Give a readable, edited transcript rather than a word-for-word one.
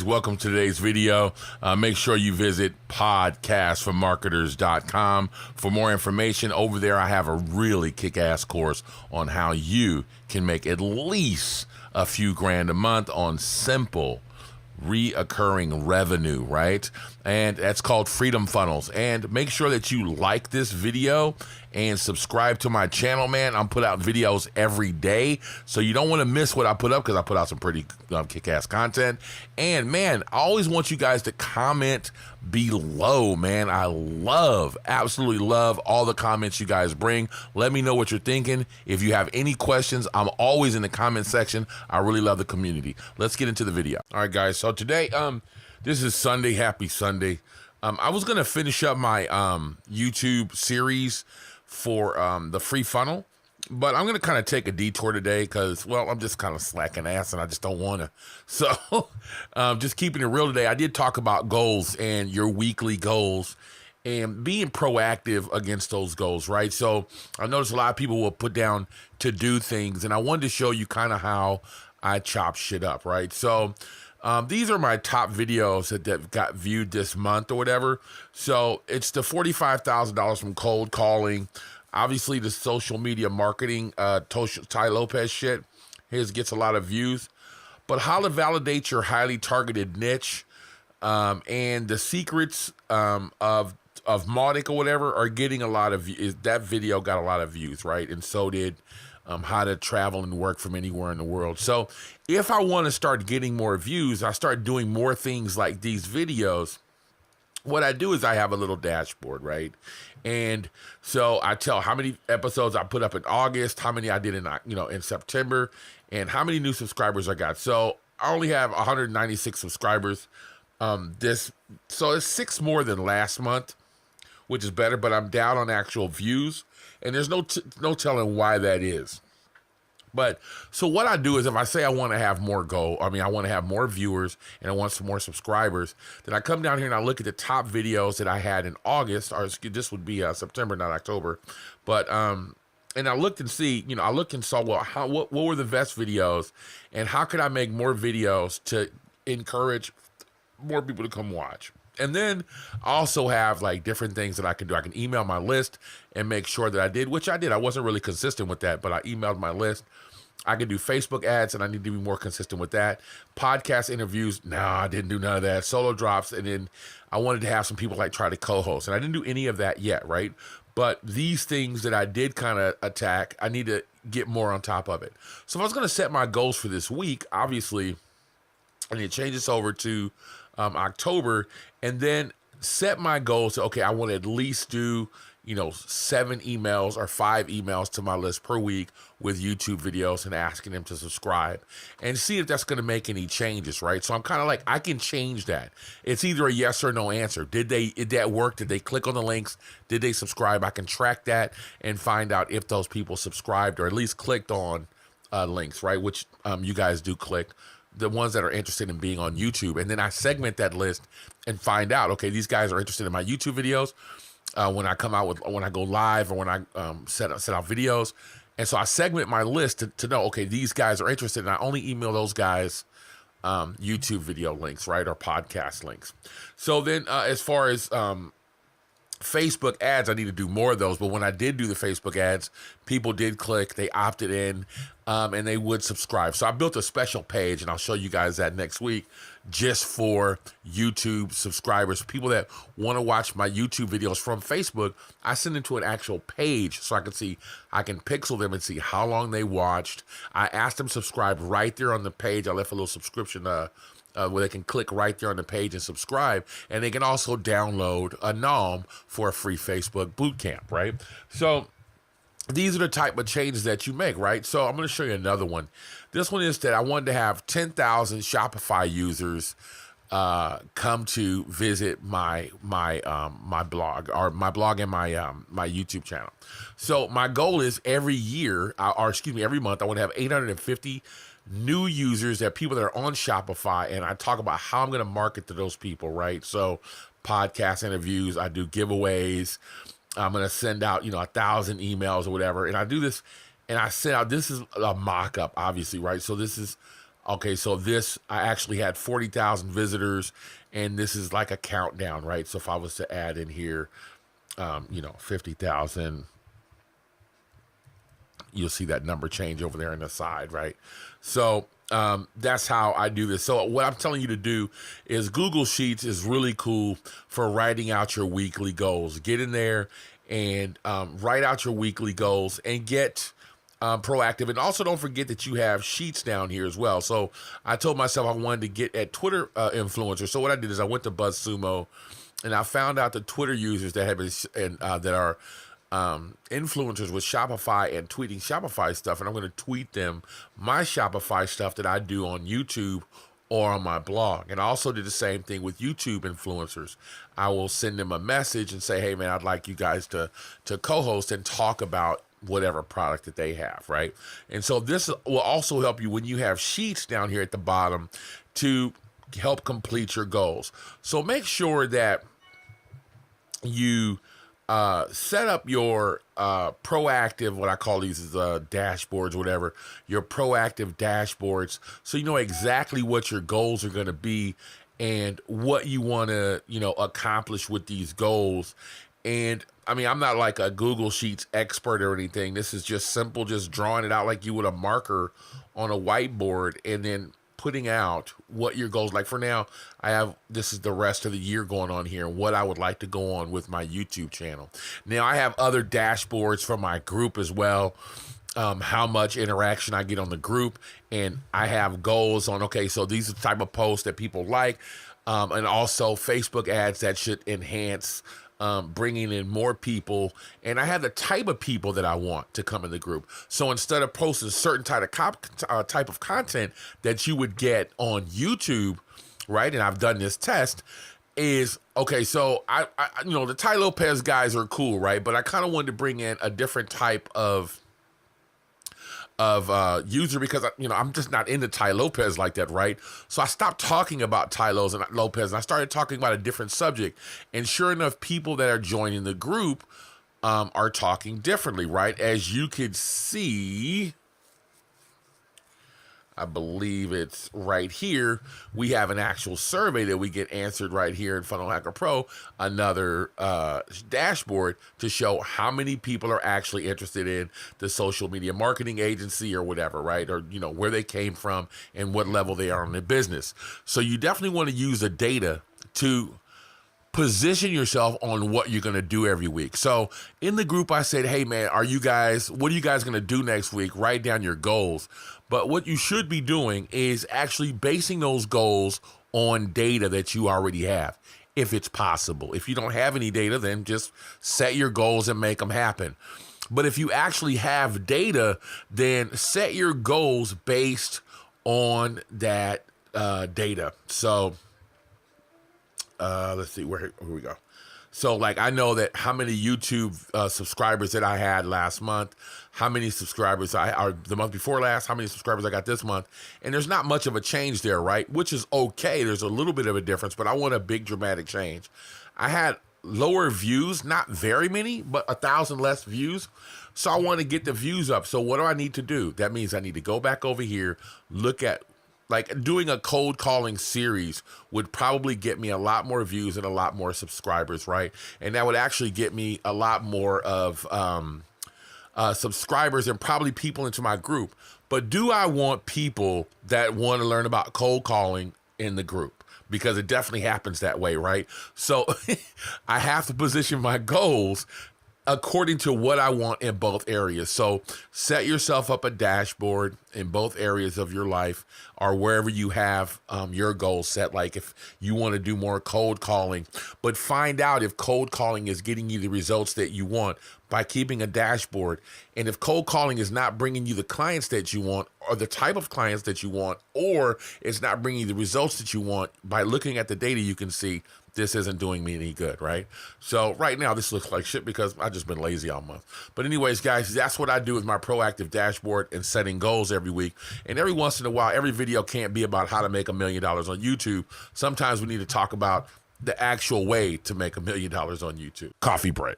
guys, welcome to today's video. Make sure you visit podcastformarketers.com for more information. Over there, I have a really kick-ass course on how you can make at least a few grand a month on simple reoccurring revenue, right? And that's called Freedom Funnels. And make sure that you like this video and subscribe to my channel, man. I'm put out videos every day, so you don't want to miss what I put up because I put out some pretty kick-ass content. And man, I always want you guys to comment below, man. I absolutely love all the comments you guys bring. Let me know what you're thinking. If you have any questions, I'm always in the comment section. I really love the community. Let's get into the video. All right, guys. So today, this is Sunday. Happy Sunday. I was gonna finish up my YouTube series for the free funnel, but I'm gonna kind of take a detour today because, well, I'm just kind of slacking ass and I just don't want to. So just keeping it real today. I did talk about goals and your weekly goals and being proactive against those goals, right? So I noticed a lot of people will put down to do things, and I wanted to show you kind of how I chop shit up, right? So these are my top videos that got viewed this month or whatever. So it's the $45,000 from cold calling. Obviously, the social media marketing, Ty Lopez shit. His gets a lot of views. But how to validate your highly targeted niche and the secrets of Mautic or whatever are getting a lot of views. That video got a lot of views, right? And so did how to travel and work from anywhere in the world. So if I want to start getting more views, I start doing more things like these videos. What I do is I have a little dashboard, right? And so I tell how many episodes I put up in August, how many I did in September, and how many new subscribers I got. So I only have 196 subscribers. So it's 6 more than last month, which is better, but I'm down on actual views, and there's no telling why that is. But so what I do is if I say I want to have more I want to have more viewers and I want some more subscribers, then I come down here and I look at the top videos that I had in August, or this would be September, not October. But and I looked and I looked and saw, well, what were the best videos and how could I make more videos to encourage more people to come watch. And then I also have like different things that I can do. I can email my list and make sure that I did, which I did. I wasn't really consistent with that, but I emailed my list. I can do Facebook ads, and I need to be more consistent with that. Podcast interviews, no, I didn't do none of that. Solo drops, and then I wanted to have some people like try to co-host, and I didn't do any of that yet, right? But these things that I did kind of attack, I need to get more on top of it. So if I was going to set my goals for this week, obviously, I need to change this over to October, and then set my goals to, okay, I want to at least do 7 emails or 5 emails to my list per week with YouTube videos and asking them to subscribe and see if that's going to make any changes, right? So I'm kind of like, I can change that. It's either a yes or no answer. Did that work? Did they click on the links? Did they subscribe? I can track that and find out if those people subscribed or at least clicked on links, right? Which you guys do click. The ones that are interested in being on YouTube. And then I segment that list and find out, okay, these guys are interested in my YouTube videos when I go live or when I set out videos. And so I segment my list to know, okay, these guys are interested, and I only email those guys YouTube video links, right, or podcast links. So then as far as Facebook ads, I need to do more of those. But when I did do the Facebook ads, people did click, they opted in, and they would subscribe. So I built a special page, and I'll show you guys that next week, just for YouTube subscribers, people that want to watch my YouTube videos from Facebook. I send them to an actual page so I can pixel them and see how long they watched. I asked them to subscribe right there on the page. I left a little subscription where they can click right there on the page and subscribe, and they can also download a NOM for a free Facebook boot camp, right? So these are the type of changes that you make, right? So I'm going to show you another one. This one is that I wanted to have 10,000 Shopify users come to visit my blog and my YouTube channel. So my goal is every month I want to have 850 new users, that people that are on Shopify, and I talk about how I'm going to market to those people, right? So podcast interviews, I do giveaways, I'm going to send out 1,000 emails or whatever, and I do this, and I send out, this is a mock-up, obviously, right? So this is Okay, so this, I actually had 40,000 visitors, and this is like a countdown, right? So if I was to add in here, 50,000, you'll see that number change over there on the side, right? So that's how I do this. So what I'm telling you to do is Google Sheets is really cool for writing out your weekly goals. Get in there and write out your weekly goals and get proactive. And also don't forget that you have sheets down here as well. So I told myself I wanted to get at Twitter influencers. So what I did is I went to BuzzSumo and I found out the Twitter users that have been that are influencers with Shopify and tweeting Shopify stuff, and I'm going to tweet them my Shopify stuff that I do on YouTube or on my blog. And I also did the same thing with YouTube influencers. I will send them a message and say, hey man, I'd like you guys to co-host and talk about whatever product that they have, right? And so this will also help you when you have sheets down here at the bottom to help complete your goals. So make sure that you set up your proactive, what I call these is dashboards, whatever, your proactive dashboards, so you know exactly what your goals are going to be and what you want to, accomplish with these goals. And I mean, I'm not like a Google Sheets expert or anything. This is just simple, just drawing it out like you would a marker on a whiteboard and then putting out what your goals. Like for now, this is the rest of the year going on here and what I would like to go on with my YouTube channel. Now I have other dashboards for my group as well. How much interaction I get on the group, and I have goals on, okay, so these are the type of posts that people like, and also Facebook ads that should enhance bringing in more people, and I have the type of people that I want to come in the group. So instead of posting a certain type of content that you would get on YouTube, right? And I've done this test. Is okay. So I the Tai Lopez guys are cool, right? But I kind of wanted to bring in a different type of user because I'm just not into Tai Lopez like that, right? So I stopped talking about Tai Lopez and I started talking about a different subject. And sure enough, people that are joining the group are talking differently, right? As you could see, I believe it's right here. We have an actual survey that we get answered right here in Funnel Hacker Pro, another dashboard to show how many people are actually interested in the social media marketing agency or whatever, right? Or, where they came from and what level they are in their business. So you definitely want to use the data to position yourself on what you're going to do every week. So in the group, I said, hey man, what are you guys going to do next week? Write down your goals. But what you should be doing is actually basing those goals on data that you already have, if it's possible. If you don't have any data, then just set your goals and make them happen. But if you actually have data, then set your goals based on that data. So let's see, here we go. So like, I know that how many YouTube subscribers that I had last month, how many subscribers the month before last, how many subscribers I got this month. And there's not much of a change there, right? Which is okay. There's a little bit of a difference, but I want a big dramatic change. I had lower views, not very many, but 1,000 less views. So I want to get the views up. So what do I need to do? That means I need to go back over here, look at, like doing a cold calling series would probably get me a lot more views and a lot more subscribers, right? And that would actually get me a lot more of subscribers and probably people into my group. But do I want people that want to learn about cold calling in the group? Because it definitely happens that way, right? So I have to position my goals according to what I want in both areas. So set yourself up a dashboard in both areas of your life or wherever you have your goals set. Like if you want to do more cold calling, but find out if cold calling is getting you the results that you want by keeping a dashboard. And if cold calling is not bringing you the clients that you want or the type of clients that you want, or it's not bringing you the results that you want, by looking at the data, you can see this isn't doing me any good, right? So right now this looks like shit because I've just been lazy all month. But anyways, guys, that's what I do with my proactive dashboard and setting goals every week. And every once in a while, every video can't be about how to make $1 million on YouTube. Sometimes we need to talk about the actual way to make $1 million on YouTube. Coffee break.